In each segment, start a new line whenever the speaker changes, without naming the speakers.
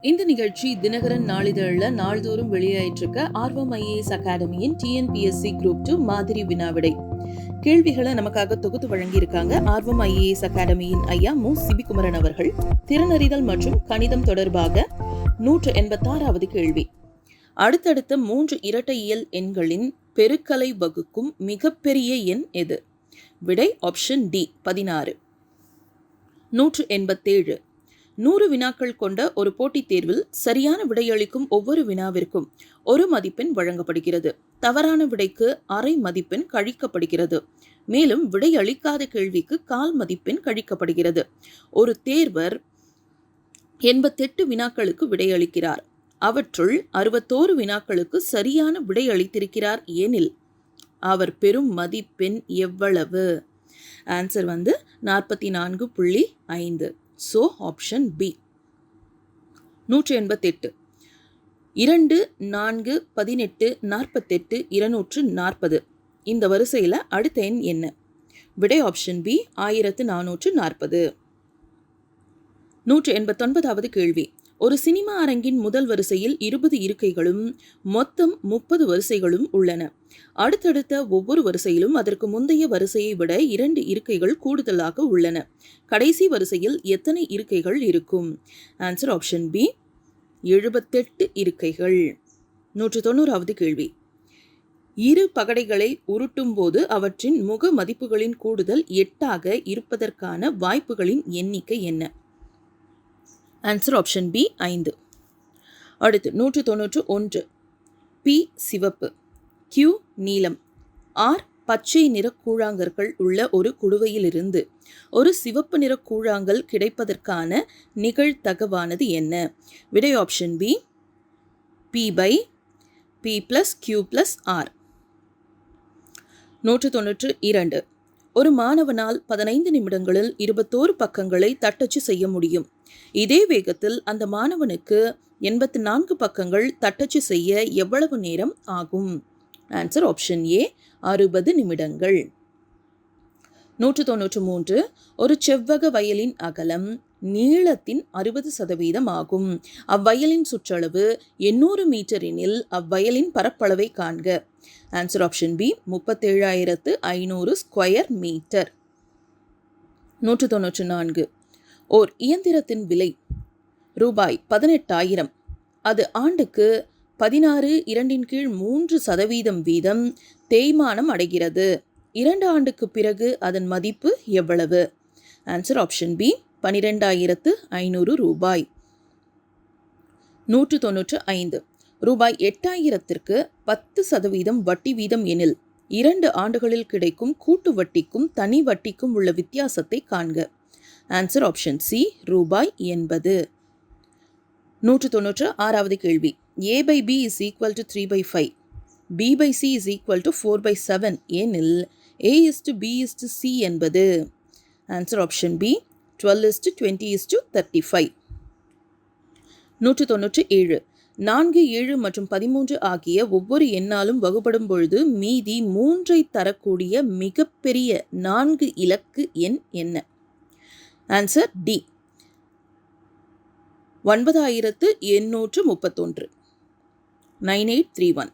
இந்த நிகழ்ச்சி தினகரன் நாளிதழில் நாள்தோறும் வெளியாயிட்டிருக்க ஆர்வம் ஐஏஎஸ் அகாடமியின் டிஎன்பிஎஸ்சி குரூப் 2 மாதிரி வினாவிடை கேள்விகளை நமக்காக தொகுத்து வழங்கியிருக்காங்க ஆர்வம் ஐஏஎஸ் அகாடமியின் ஐயா மு சிபிகுமரன் அவர்கள். திறனறிதல் மற்றும் கணிதம் தொடர்பாக 186வது கேள்வி. அடுத்தடுத்த 3 இரட்டை இயல் எண்களின் பெருக்கலை வகுக்கும் மிகப்பெரிய எண் எது? விடை ஆப்ஷன் டி 16. 187. 100 வினாக்கள் கொண்ட ஒரு போட்டித் தேர்வில் சரியான விடையளிக்கும் ஒவ்வொரு வினாவிற்கும் 1 மதிப்பெண் வழங்கப்படுகிறது. தவறான விடைக்கு அரை மதிப்பெண் கழிக்கப்படுகிறது. மேலும் விடையளிக்காத கேள்விக்கு 1/4 மதிப்பெண் கழிக்கப்படுகிறது. ஒரு தேர்வர் 88 வினாக்களுக்கு விடையளிக்கிறார். அவற்றுள் 61 வினாக்களுக்கு சரியான விடையளித்திருக்கிறார் எனில் அவர் பெறும் மதிப்பெண் எவ்வளவு? ஆன்சர் 44.5. So option B. 188. 2, 4, 18, 48, 240. இந்த வரிசையில் அடுத்த எண் என்ன? விடை ஆப்ஷன் பி 1440. 189வது கேள்வி. ஒரு சினிமா அரங்கின் முதல் வரிசையில் 20 இருக்கைகளும் மொத்தம் 30 வரிசைகளும் உள்ளன. அடுத்தடுத்த ஒவ்வொரு வரிசையிலும் அதற்கு முந்தைய வரிசையை விட 2 இருக்கைகள் கூடுதலாக உள்ளன. கடைசி வரிசையில் எத்தனை இருக்கைகள் இருக்கும்? ஆன்சர் ஆப்ஷன் பி 78 இருக்கைகள். 190வது கேள்வி. இரு பகடைகளை உருட்டும் போது அவற்றின் முக மதிப்புகளின் கூடுதல் 8ஆக இருப்பதற்கான வாய்ப்புகளின் எண்ணிக்கை என்ன? Answer option B 5. அடுத்து 191. பி சிவப்பு, கியூ நீலம், ஆர் பச்சை நிற கூழாங்கற்கள் உள்ள ஒரு குடுவையிலிருந்து ஒரு சிவப்பு நிற கூழாங்கல் கிடைப்பதற்கான நிகழ்தகவானது என்ன? விடை ஆப்ஷன் பி P/P+Q+R. 192. ஒரு மாணவனால் 15 நிமிடங்களில் 21 பக்கங்களை தட்டச்சு செய்ய முடியும். இதே வேகத்தில் அந்த மாணவனுக்கு 84 பக்கங்கள் தட்டச்சு செய்ய எவ்வளவு நேரம் ஆகும்? ஆன்சர் ஆப்ஷன் ஏ 60 நிமிடங்கள். 193. ஒரு செவ்வக வயலின் அகலம் நீளத்தின் 60% ஆகும். அவ்வயலின் சுற்றளவு 800 மீட்டர் எனில் அவ்வயலின் பரப்பளவை காண்க. Answer option B 37,500 square metre. 194. ஓர் இயந்திரத்தின் விலை ரூபாய் 18,000. அது ஆண்டுக்கு 16.2/3% வீதம் தேய்மானம் அடைகிறது. 2 ஆண்டுக்கு பிறகு அதன் மதிப்பு எவ்வளவு? ஆன்சர் ஆப்ஷன் பி 12,500 ரூபாய். 195. ரூபாய் 8,000ற்கு 10% வட்டி வீதம் எனில் 2 ஆண்டுகளில் கிடைக்கும் கூட்டு வட்டிக்கும் தனி வட்டிக்கும் உள்ள வித்தியாசத்தை காண்க. ஆன்சர் ஆப்ஷன் சி ரூபாய் 80. 196வது கேள்வி. A/B is equal to 3/5. B/C is equal to 4/7 எனில் A/B/C என்பது? Answer option B 12:20:35. 197. 4, 7 மற்றும் 13 ஆகிய ஒவ்வொரு எண்ணாலும் வகுப்படும் பொழுது மீதி 3ஐ தரக்கூடிய மிகப்பெரிய 4 இலக்கு எண் என்ன? Answer D 9,831. 9831.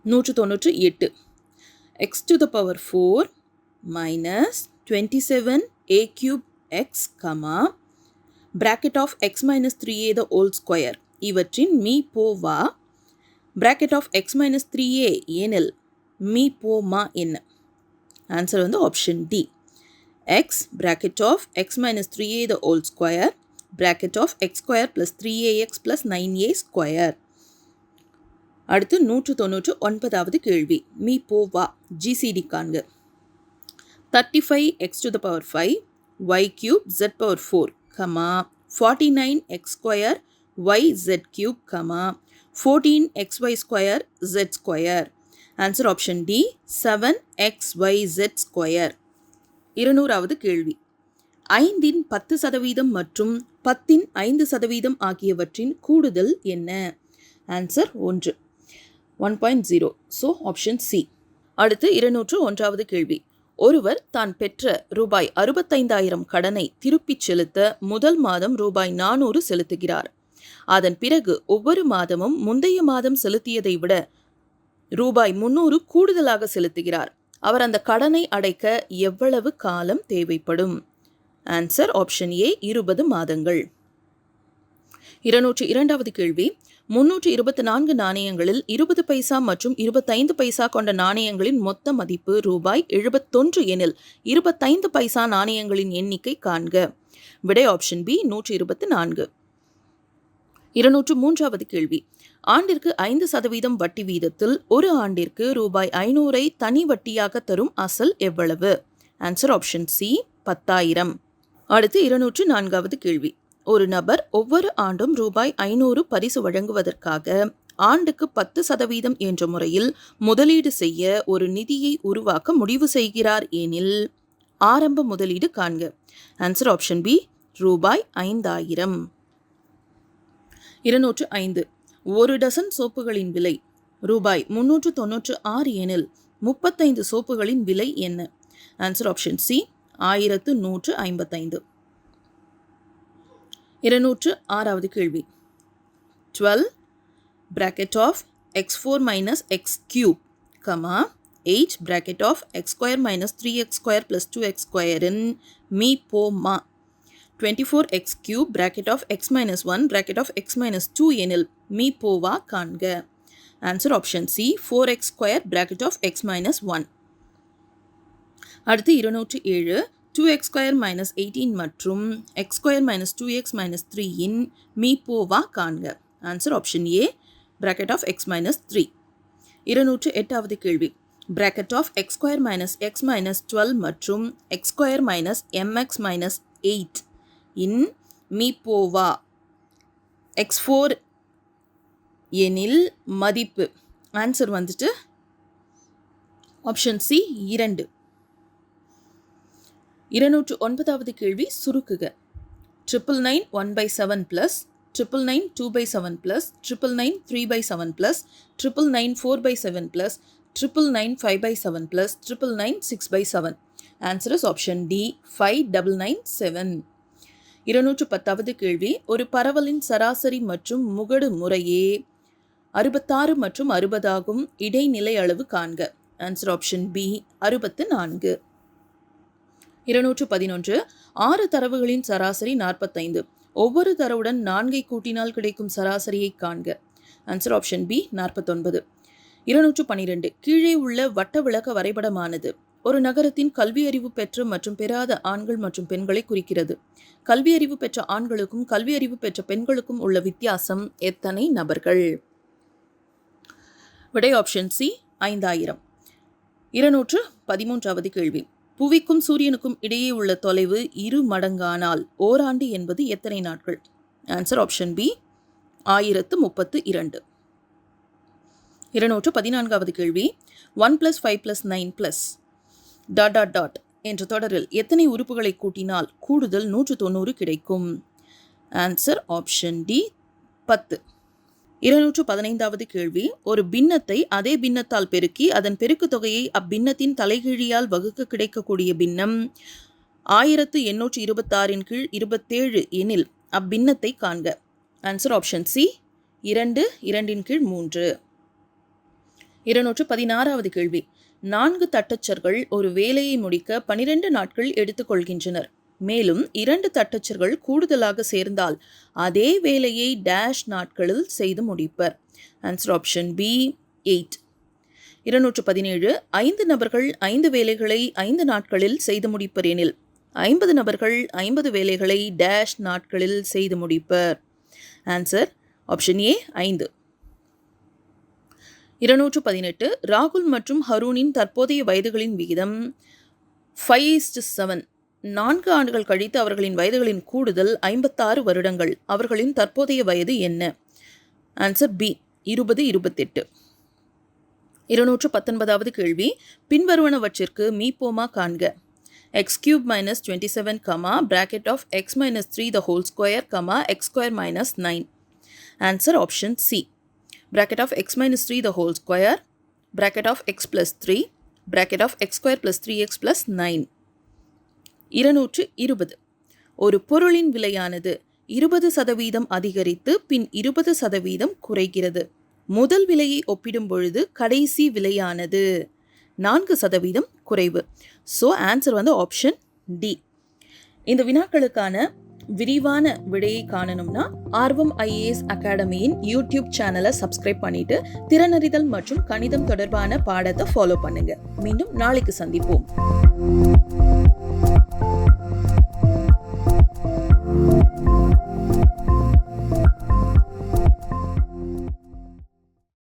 198. x to the power 4 minus 27a³ x, bracket of x minus 3a the whole square இவற்றின் மீ போவா bracket of x minus 3a எனில் மீ போமா என்ன? Answer option D x bracket of x minus 3a the whole square bracket of x square plus 3ax plus 9a square. அடுத்து 199வது கேள்வி. Me போவா GCD காண்க. 35x to the power 5 y cube z power 4, 49x square y z cube, 14xy square z square. Answer option D 7xyz square. 200வது கேள்வி. 5இன் 10% மற்றும் 10இன் 5% ஆகியவற்றின் கூடுதல் என்ன? ஆன்சர் 1. 1.0. So option C. அடுத்து 201வது கேள்வி. ஒருவர் தான் பெற்ற ரூபாய் 65,000 கடனை திருப்பிச் செலுத்த முதல் மாதம் ரூபாய் 400 செலுத்துகிறார். அதன் பிறகு ஒவ்வொரு மாதமும் முந்தைய மாதம் செலுத்தியதை விட ரூபாய் 300 கூடுதலாக செலுத்துகிறார். அவர் அந்த கடனை அடைக்க எவ்வளவு காலம் தேவைப்படும்? ஆன்சர் ஆப்ஷன் ஏ 20 மாதங்கள். 202வது கேள்வி. 324 நாணயங்களில் 20 பைசா மற்றும் 25 பைசா கொண்ட நாணயங்களின் மொத்த மதிப்பு ரூபாய் 71 எனில் 25 பைசா நாணயங்களின் எண்ணிக்கை காண்க. விடை ஆப்ஷன் பி 124. 203வது கேள்வி. ஆண்டிற்கு 5% வட்டி வீதத்தில் ஒரு ஆண்டிற்கு ரூபாய் 500 தனி வட்டியாக தரும் அசல் எவ்வளவு? Answer option C 10,000. அடுத்து 204வது கேள்வி. ஒரு நபர் ஒவ்வொரு ஆண்டும் ரூபாய் 500 பரிசு வழங்குவதற்காக ஆண்டுக்கு 10% என்ற முறையில் முதலீடு செய்ய ஒரு நிதியை உருவாக்க முடிவு செய்கிறார் எனில் ஆரம்ப முதலீடு காண்க. ஆன்சர் ஆப்ஷன் பி ரூபாய் 5,000. 205. ஒரு டசன் சோப்புகளின் விலை ரூபாய் 396 எனில் 35 சோப்புகளின் விலை என்ன? Answer option C 1155. 206வது கேள்வி. 12 bracket of x4 minus x cube, 8 bracket of x square minus 3x square plus 2x square in me போ மா 24x cube bracket of x minus 1 bracket of x minus 2 எனில் me போவா காண்க. Answer option C 4x square bracket of x minus 1. அடுத்து 207. 2x square minus 18 மற்றும் x square minus 2x minus 3 in me போவா காண்க. Answer option A bracket of x minus 3. 208வது கேள்வி. bracket of x square minus x minus 12 மற்றும் x square minus mx minus 8 in me போவா x4 எனில் மதிப்பு. Answer வந்துட்டு option C 2. 209வது கேள்வி சுருக்குக. 999 1/7 plus 999 2/7 plus 999 3/7 plus 999 4/7 plus 999 5/7 plus 999 6/7. Answer is option D 5997. 210வது கேள்வி. ஒரு பரவலின் சராசரி மற்றும் முகடு முறையே 66 மற்றும் 60 ஆகும். இடைநிலை அளவு காண்க. Answer option B 64. 211. 6 தரவுகளின் சராசரி 45. ஒவ்வொரு தரவுடன் 4ஐ கூட்டினால் கிடைக்கும் சராசரியை காண்க. Answer option B 49. 212. கீழே உள்ள வட்ட விளக்க வரைபடமானது ஒரு நகரத்தின் கல்வியறிவு பெற்ற மற்றும் பெறாத ஆண்கள் மற்றும் பெண்களை குறிக்கிறது. கல்வியறிவு பெற்ற ஆண்களுக்கும் கல்வியறிவு பெற்ற பெண்களுக்கும் உள்ள வித்தியாசம் எத்தனை நபர்கள்? விடை ஆப்ஷன் சி 5000. 213வது கேள்வி. புவிக்கும் சூரியனுக்கும் இடையே உள்ள தொலைவு 2 மடங்கானால் ஓராண்டு என்பது எத்தனை நாட்கள்? Answer option B 1032. 214வது கேள்வி. 1 + 5 + 9 என்ற தொடரில் எத்தனை உறுப்புகளை கூட்டினால் கூடுதல் 190 கிடைக்கும்? Answer option D 10. 215வது கேள்வி. ஒரு பின்னத்தை அதே பின்னத்தால் பெருக்கி அதன் பெருக்கு தொகையை அப்பின்னத்தின் தலைகீழியால் வகுக்க கிடைக்கக்கூடிய பின்னம் 1826 கீழ் 27 எனில் அப்பின்னத்தை காண்க. ஆன்சர் ஆப்ஷன் சி 2 2 கீழ் 3. 216வது கேள்வி. 4 தட்டச்சர்கள் ஒரு வேலையை முடிக்க 12 நாட்கள் எடுத்துக்கொள்கின்றனர். மேலும் 2 தட்டச்சர்கள் கூடுதலாக சேர்ந்தால் அதே வேலையை டேஷ் நாட்களில் செய்து முடிப்பர். Answer option B 8. 217. 5 நபர்கள் 5 வேலைகளை 5 நாட்களில் செய்து முடிப்பர் எனில் 50 நபர்கள் 50 வேலைகளை டேஷ் நாட்களில் செய்து முடிப்பர். Answer option A 5. 218. ராகுல் மற்றும் ஹரூனின் தற்போதைய வயதுகளின் விகிதம் 5:7. 4 ஆண்டுகள் கழித்து அவர்களின் வயதுகளின் கூடுதல் 56 வருடங்கள். அவர்களின் தற்போதைய வயது என்ன? Answer B 20-28. 219வது கேள்வி. பின்வருவனவற்றிற்கு மீப்போமா காண்க. x³ - 27, bracket of x - 3 the whole square, x² - 9. Answer option C bracket of x - 3 the whole square, bracket of x plus 3, bracket of x square plus 3x plus 9. 220. ஒரு பொருளின் விலையானது 20% அதிகரித்து பின் 20% குறைகிறது. முதல் விலையை ஒப்பிடும் பொழுது கடைசி விலையானது 4% குறைவு. So answer option D. இந்த வினாக்களுக்கான விரிவான விடையை காணணும்னா ஆர்வம் IAS அகாடமியின் யூடியூப் சேனலை சப்ஸ்கிரைப் பண்ணிட்டு திறனறிதல் மற்றும் கணிதம் தொடர்பான பாடத்தை ஃபாலோ பண்ணுங்க. மீண்டும் நாளைக்கு சந்திப்போம்.